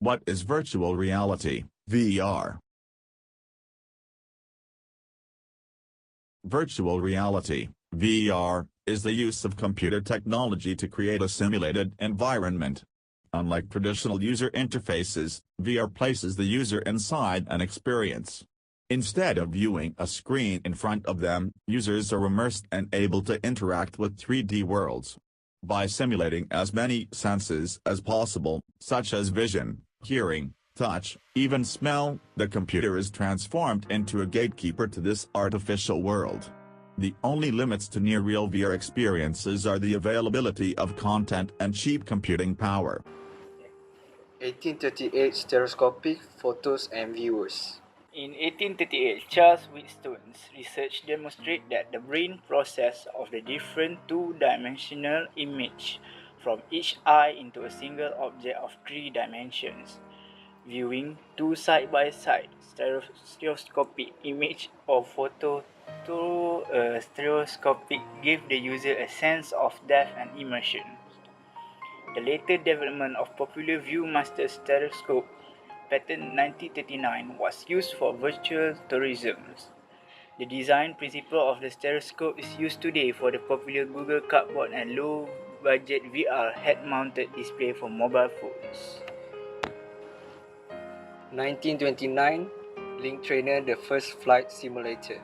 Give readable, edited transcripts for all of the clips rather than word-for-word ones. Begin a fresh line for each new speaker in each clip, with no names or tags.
What is virtual reality, VR? Virtual reality, VR, is the use of computer technology to create a simulated environment. Unlike traditional user interfaces, VR places the user inside an experience. Instead of viewing a screen in front of them, users are immersed and able to interact with 3D worlds. By simulating as many senses as possible, such as vision, hearing, touch, even smell, the computer is transformed into a gatekeeper to this artificial world. The only limits to near-real VR experiences are the availability of content and cheap computing power.
1838 Stereoscopic Photos and Viewers.
In 1838, Charles Wheatstone's research demonstrated that the brain process of the different two-dimensional image from each eye into a single object of 3 dimensions. Viewing two side-by-side stereoscopic image or photo through a stereoscopic gave the user a sense of depth and immersion. The later development of popular ViewMaster stereoscope, patent 1939, was used for virtual tourism. The design principle of the stereoscope is used today for the popular Google Cardboard and low-budget VR head-mounted display for mobile phones.
1929, Link Trainer, the first flight simulator.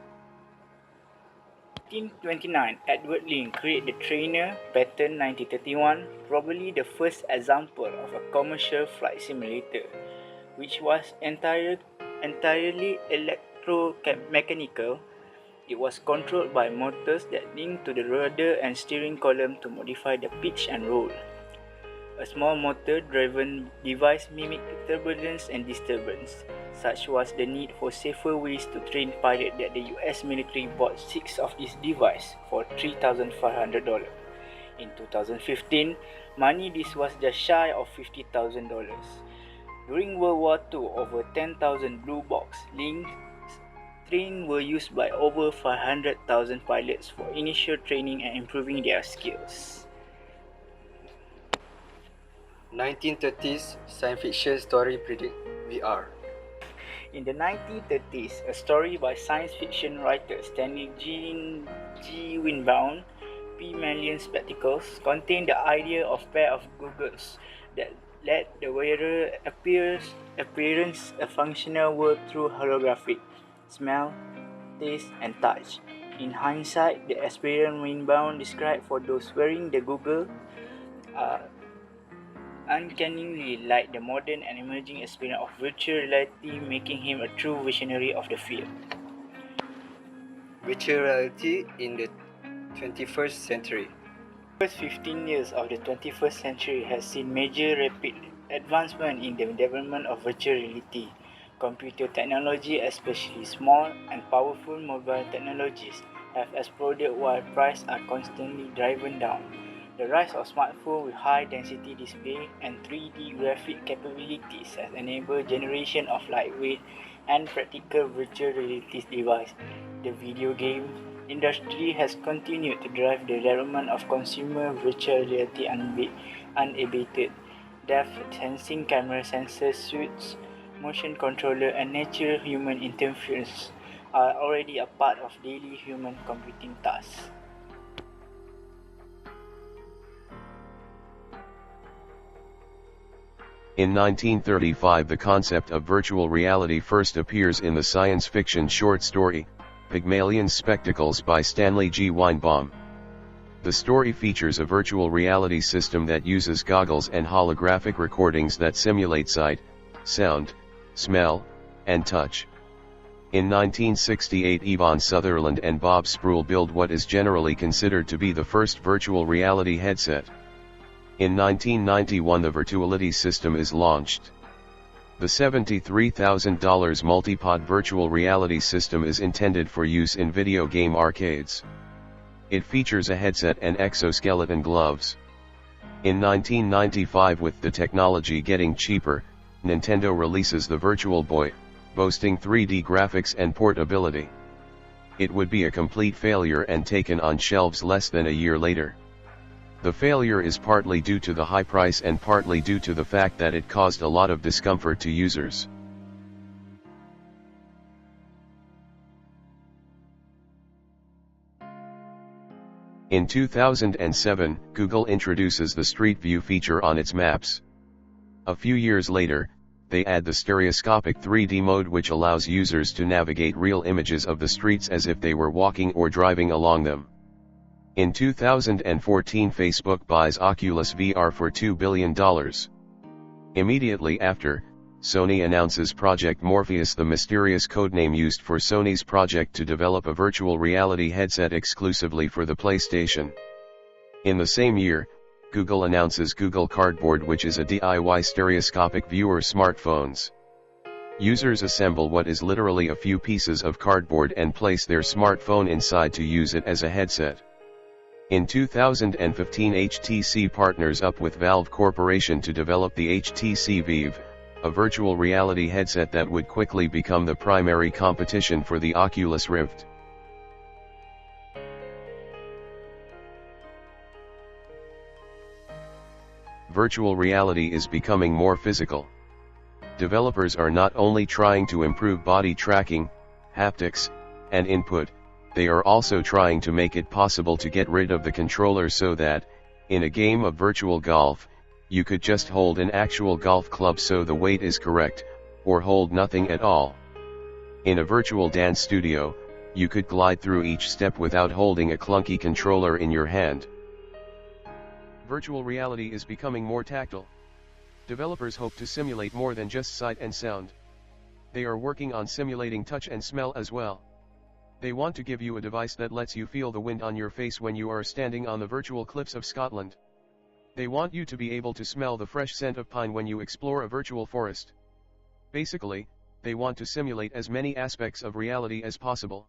1929, Edward Link created the Trainer, patent 1931, probably the first example of a commercial flight simulator, which was entirely electromechanical. It was controlled by motors that linked to the rudder and steering column to modify the pitch and roll. A small motor-driven device mimicked turbulence and disturbance. Such was the need for safer ways to train pilots that the US military bought 6 of these devices for $3,500. In 2015, money this was just shy of $50,000. During World War II, over 10,000 blue box Lynx trains were used by over 500,000 pilots for initial training and improving their skills.
1930s, science fiction story predict VR.
In the 1930s, a story by science fiction writer Stanley G. Winbound, P. Million Spectacles, contained the idea of pair of goggles that let the wearer experience a functional world through holographic smell, taste, and touch. In hindsight, the experience Winbound described for those wearing the goggles uncannily like the modern and emerging experience of virtual reality, making him a true visionary of the field.
Virtual reality in the 21st century.
The first 15 years of the 21st century has seen major rapid advancement in the development of virtual reality. Computer technology, especially small and powerful mobile technologies, have exploded while prices are constantly driven down. The rise of smartphones with high-density display and 3D graphic capabilities has enabled generation of lightweight and practical virtual reality devices. The video game industry has continued to drive the development of consumer virtual reality unabated. Depth-sensing camera sensor suites, motion controller, and natural human interference are already a part of daily human computing tasks.
In 1935, the concept of virtual reality first appears in the science fiction short story, Pygmalion's Spectacles by Stanley G. Weinbaum. The story features a virtual reality system that uses goggles and holographic recordings that simulate sight, sound, smell, and touch. In 1968, Yvonne Sutherland and Bob Spruill built what is generally considered to be the first virtual reality headset. In 1991, the Virtuality system is launched. The $73,000 multi-pod virtual reality system is intended for use in video game arcades. It features a headset and exoskeleton gloves. In 1995, with the technology getting cheaper, Nintendo releases the Virtual Boy, boasting 3D graphics and portability. It would be a complete failure and taken on shelves less than a year later. The failure is partly due to the high price and partly due to the fact that it caused a lot of discomfort to users. In 2007, Google introduces the Street View feature on its maps. A few years later, they add the stereoscopic 3D mode, which allows users to navigate real images of the streets as if they were walking or driving along them. In 2014, Facebook buys Oculus VR for $2 billion. Immediately after, Sony announces Project Morpheus, the mysterious codename used for Sony's project to develop a virtual reality headset exclusively for the PlayStation. In the same year, Google announces Google Cardboard, which is a DIY stereoscopic viewer smartphones. Users assemble what is literally a few pieces of cardboard and place their smartphone inside to use it as a headset. In 2015, HTC partners up with Valve Corporation to develop the HTC Vive, a virtual reality headset that would quickly become the primary competition for the Oculus Rift. Virtual reality is becoming more physical. Developers are not only trying to improve body tracking, haptics, and input, they are also trying to make it possible to get rid of the controller so that, in a game of virtual golf, you could just hold an actual golf club so the weight is correct, or hold nothing at all. In a virtual dance studio, you could glide through each step without holding a clunky controller in your hand. Virtual reality is becoming more tactile. Developers hope to simulate more than just sight and sound. They are working on simulating touch and smell as well. They want to give you a device that lets you feel the wind on your face when you are standing on the virtual cliffs of Scotland. They want you to be able to smell the fresh scent of pine when you explore a virtual forest. Basically, they want to simulate as many aspects of reality as possible.